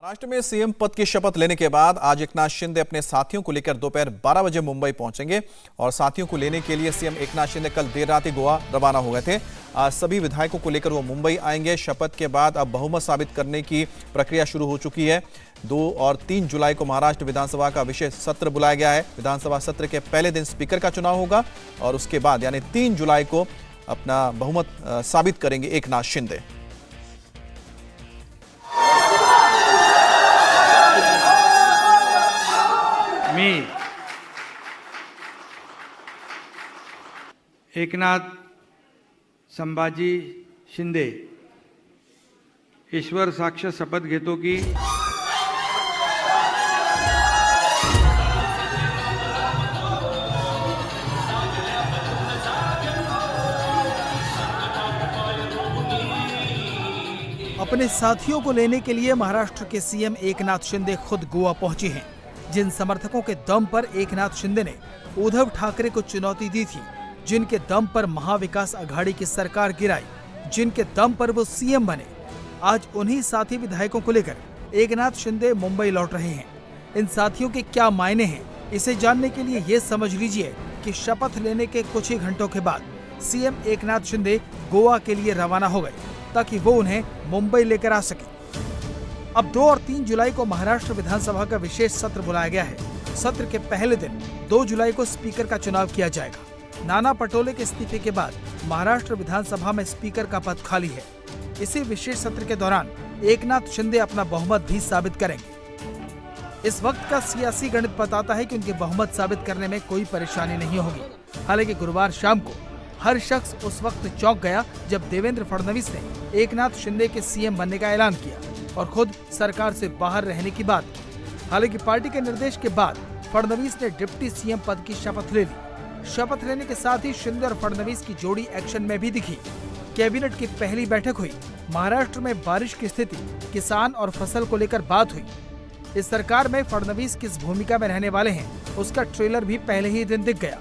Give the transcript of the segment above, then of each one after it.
महाराष्ट्र में सीएम पद की शपथ लेने के बाद आज एकनाथ शिंदे अपने साथियों को लेकर दोपहर 12 बजे मुंबई पहुंचेंगे और साथियों को लेने के लिए सीएम एकनाथ शिंदे कल देर रात ही गोवा रवाना हो गए थे। आज सभी विधायकों को लेकर वो मुंबई आएंगे। शपथ के बाद अब बहुमत साबित करने की प्रक्रिया शुरू हो चुकी है। 2 और 3 जुलाई को महाराष्ट्र विधानसभा का विशेष सत्र बुलाया गया है। विधानसभा सत्र के पहले दिन स्पीकर का चुनाव होगा और उसके बाद यानी 3 जुलाई को अपना बहुमत साबित करेंगे एकनाथ शिंदे। मी एकनाथ संभाजी शिंदे ईश्वर साक्ष शपथ घेतो की अपने साथियों को लेने के लिए महाराष्ट्र के सीएम एकनाथ शिंदे खुद गोवा पहुंचे हैं। जिन समर्थकों के दम पर एकनाथ शिंदे ने उद्धव ठाकरे को चुनौती दी थी, जिनके दम पर महाविकास अघाड़ी की सरकार गिराई, जिनके दम पर वो सीएम बने, आज उन्हीं साथी विधायकों को लेकर एकनाथ शिंदे मुंबई लौट रहे हैं। इन साथियों के क्या मायने हैं, इसे जानने के लिए ये समझ लीजिए कि शपथ लेने के कुछ ही घंटों के बाद सीएम एकनाथ शिंदे गोवा के लिए रवाना हो गए ताकि वो उन्हें मुंबई लेकर आ सके। अब 2 और 3 जुलाई को महाराष्ट्र विधानसभा का विशेष सत्र बुलाया गया है। सत्र के पहले दिन 2 जुलाई को स्पीकर का चुनाव किया जाएगा। नाना पटोले के इस्तीफे के बाद महाराष्ट्र विधानसभा में स्पीकर का पद खाली है। इसी विशेष सत्र के दौरान एकनाथ शिंदे अपना बहुमत भी साबित करेंगे। इस वक्त का सियासी गणित बताता है कि उनके बहुमत साबित करने में कोई परेशानी नहीं होगी। हालांकि गुरुवार शाम को हर शख्स उस वक्त चौंक गया जब देवेंद्र फडणवीस ने एकनाथ शिंदे के सीएम बनने का ऐलान किया और खुद सरकार से बाहर रहने की बात की। हालांकि पार्टी के निर्देश के बाद फडणवीस ने डिप्टी सीएम पद की शपथ ले ली। शपथ लेने के साथ ही शिंदे और फडणवीस की जोड़ी एक्शन में भी दिखी। कैबिनेट की पहली बैठक हुई। महाराष्ट्र में बारिश की स्थिति, किसान और फसल को लेकर बात हुई। इस सरकार में फडणवीस किस भूमिका में रहने वाले हैं, उसका ट्रेलर भी पहले ही दिन दिख गया।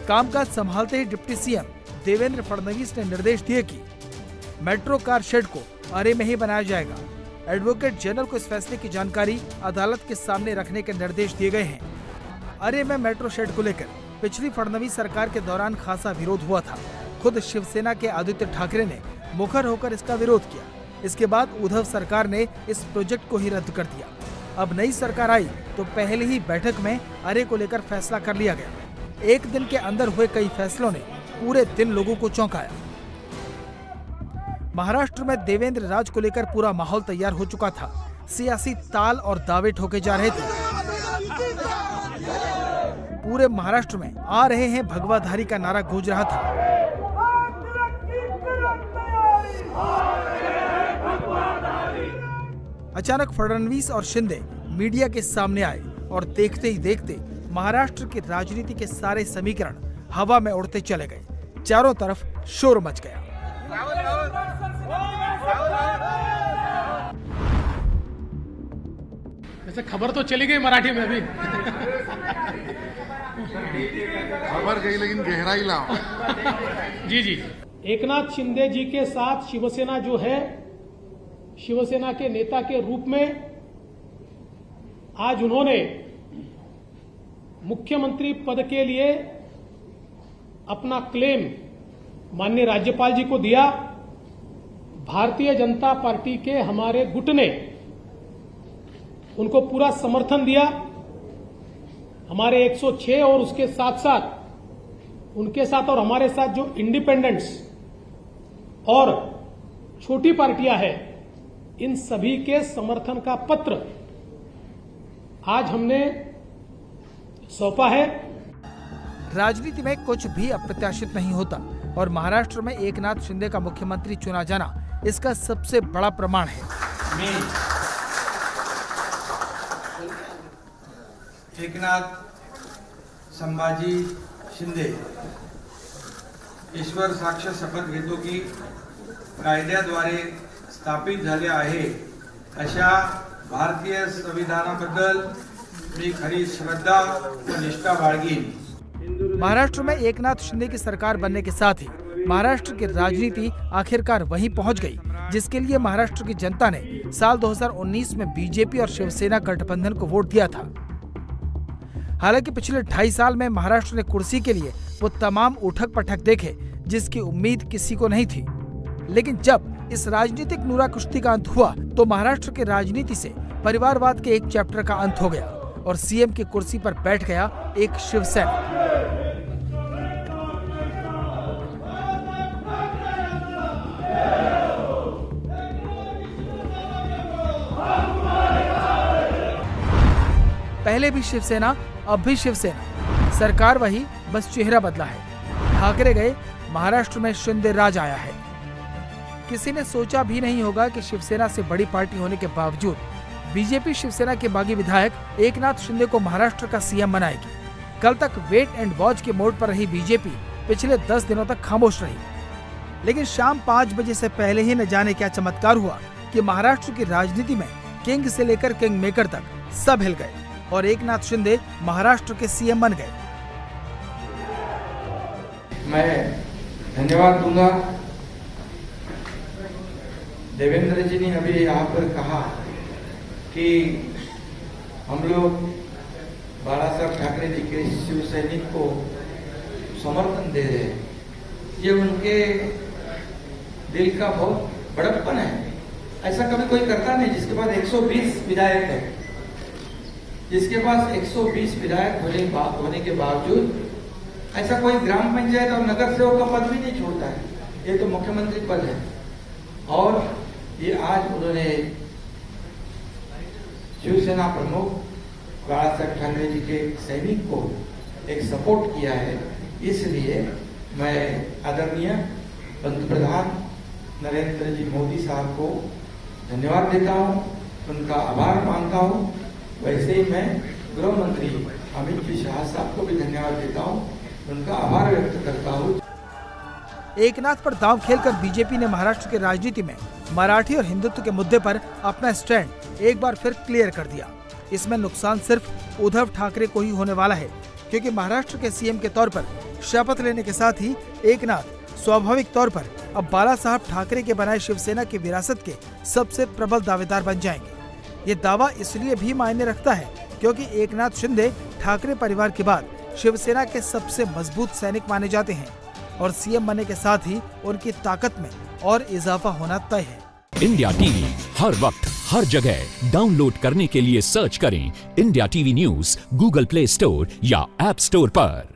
कामकाज संभालते ही डिप्टी सीएम देवेंद्र फडणवीस ने निर्देश दिए कि मेट्रो कार शेड को अरे में ही बनाया जाएगा। एडवोकेट जनरल को इस फैसले की जानकारी अदालत के सामने रखने के निर्देश दिए गए हैं। अरे में मेट्रो शेड को लेकर पिछली फडणवीस सरकार के दौरान खासा विरोध हुआ था। खुद शिवसेना के आदित्य ठाकरे ने मुखर होकर इसका विरोध किया। इसके बाद उद्धव सरकार ने इस प्रोजेक्ट को ही रद्द कर दिया। अब नई सरकार आई तो पहले ही बैठक में अरे को लेकर फैसला कर लिया गया। एक दिन के अंदर हुए कई फैसलों ने पूरे दिन लोगों को चौंकाया। महाराष्ट्र में देवेंद्र राज को लेकर पूरा माहौल तैयार हो चुका था। सियासी ताल और दावे ठोके जा रहे थे। पूरे महाराष्ट्र में आ रहे हैं भगवाधारी का नारा गूंज रहा था। अचानक फडणवीस और शिंदे मीडिया के सामने आए और देखते ही देखते महाराष्ट्र की राजनीति के सारे समीकरण हवा में उड़ते चले गए। चारों तरफ शोर मच गया। वैसे खबर तो चली गई मराठी में भी। खबर गई लेकिन गहराई लाओ। जी जी। एकनाथ शिंदे जी के साथ शिवसेना जो है, शिवसेना के नेता के रूप में आज उन्होंने मुख्यमंत्री पद के लिए अपना क्लेम माननीय राज्यपाल जी को दिया। भारतीय जनता पार्टी के हमारे गुट ने उनको पूरा समर्थन दिया। हमारे 106 और उसके साथ साथ उनके साथ और हमारे साथ जो इंडिपेंडेंट्स और छोटी पार्टियां हैं, इन सभी के समर्थन का पत्र आज हमने सौंपा है। राजनीति में कुछ भी अप्रत्याशित नहीं होता और महाराष्ट्र में एकनाथ शिंदे का मुख्यमंत्री चुना जाना इसका सबसे बड़ा प्रमाण है। एकनाथ संभाजी शिंदे ईश्वर साक्ष शपथ घेतो की कायद्याद्वारे स्थापित झाले आहे अशा भारतीय संविधानाबद्दल मी खरी श्रद्धा व निष्ठा बाळगीन। महाराष्ट्र में एकनाथ शिंदे की सरकार बनने के साथ ही महाराष्ट्र की राजनीति आखिरकार वहीं पहुंच गई जिसके लिए महाराष्ट्र की जनता ने साल 2019 में बीजेपी और शिवसेना गठबंधन को वोट दिया था। हालांकि पिछले 2.5 साल में महाराष्ट्र ने कुर्सी के लिए वो तमाम उठक पटक देखे जिसकी उम्मीद किसी को नहीं थी। लेकिन जब इस राजनीतिक नूरा कुश्ती का अंत हुआ तो महाराष्ट्र की राजनीति से परिवारवाद के एक चैप्टर का अंत हो गया और सीएम की कुर्सी पर बैठ गया एक शिवसेना। पहले भी शिवसेना, अब भी शिवसेना, सरकार वही, बस चेहरा बदला है। ठाकरे गए, महाराष्ट्र में शिंदे राज आया है। किसी ने सोचा भी नहीं होगा कि शिवसेना से बड़ी पार्टी होने के बावजूद बीजेपी शिवसेना के बागी विधायक एकनाथ शिंदे को महाराष्ट्र का सीएम बनाएगी। कल तक वेट एंड वॉच के मोड पर रही बीजेपी पिछले 10 दिनों तक खामोश रही, लेकिन शाम 5 बजे से पहले ही न जाने क्या चमत्कार हुआ कि महाराष्ट्र की राजनीति में किंग से लेकर किंग मेकर तक सब हिल गए और एकनाथ शिंदे महाराष्ट्र के सीएम बन गए। मैं धन्यवाद दूंगा। देवेंद्र जी ने अभी यहाँ पर कहा कि हम लोग बाला साहब ठाकरे जी के शिव सैनिक को समर्थन दे रहे हैं। ये उनके दिल का बहुत बड़प्पन है। ऐसा कभी कोई करता नहीं जिसके पास 120 विधायक है, जिसके पास 120 विधायक होने के बावजूद ऐसा कोई ग्राम पंचायत और नगर सेवक का पद भी नहीं छोड़ता है। ये तो मुख्यमंत्री पद है और ये आज उन्होंने शिवसेना प्रमुख बाला साहब ठाकरे जी के सैनिक को एक सपोर्ट किया है। इसलिए मैं आदरणीय पंतप्रधान नरेंद्र जी मोदी साहब को धन्यवाद देता हूँ, उनका आभार मानता हूँ। वैसे ही मैं गृह मंत्री अमित जी शाह साहब को भी धन्यवाद देता हूँ, उनका आभार व्यक्त करता हूँ। एकनाथ पर दांव खेलकर बीजेपी ने महाराष्ट्र की राजनीति में मराठी और हिंदुत्व के मुद्दे पर अपना स्टैंड एक बार फिर क्लियर कर दिया। इसमें नुकसान सिर्फ उद्धव ठाकरे को ही होने वाला है, क्योंकि महाराष्ट्र के सीएम के तौर पर शपथ लेने के साथ ही एकनाथ स्वाभाविक तौर पर अब बाला साहब ठाकरे के बनाए शिवसेना की विरासत के सबसे प्रबल दावेदार बन जाएंगे। ये दावा इसलिए भी मायने रखता है क्योंकि एकनाथ शिंदे ठाकरे परिवार के बाद शिवसेना के सबसे मजबूत सैनिक माने जाते हैं और सीएम बनने के साथ ही उनकी ताकत में और इजाफा होना तय है। इंडिया टीवी हर वक्त हर जगह डाउनलोड करने के लिए सर्च करें India TV news Google play store या ऐप स्टोर पर।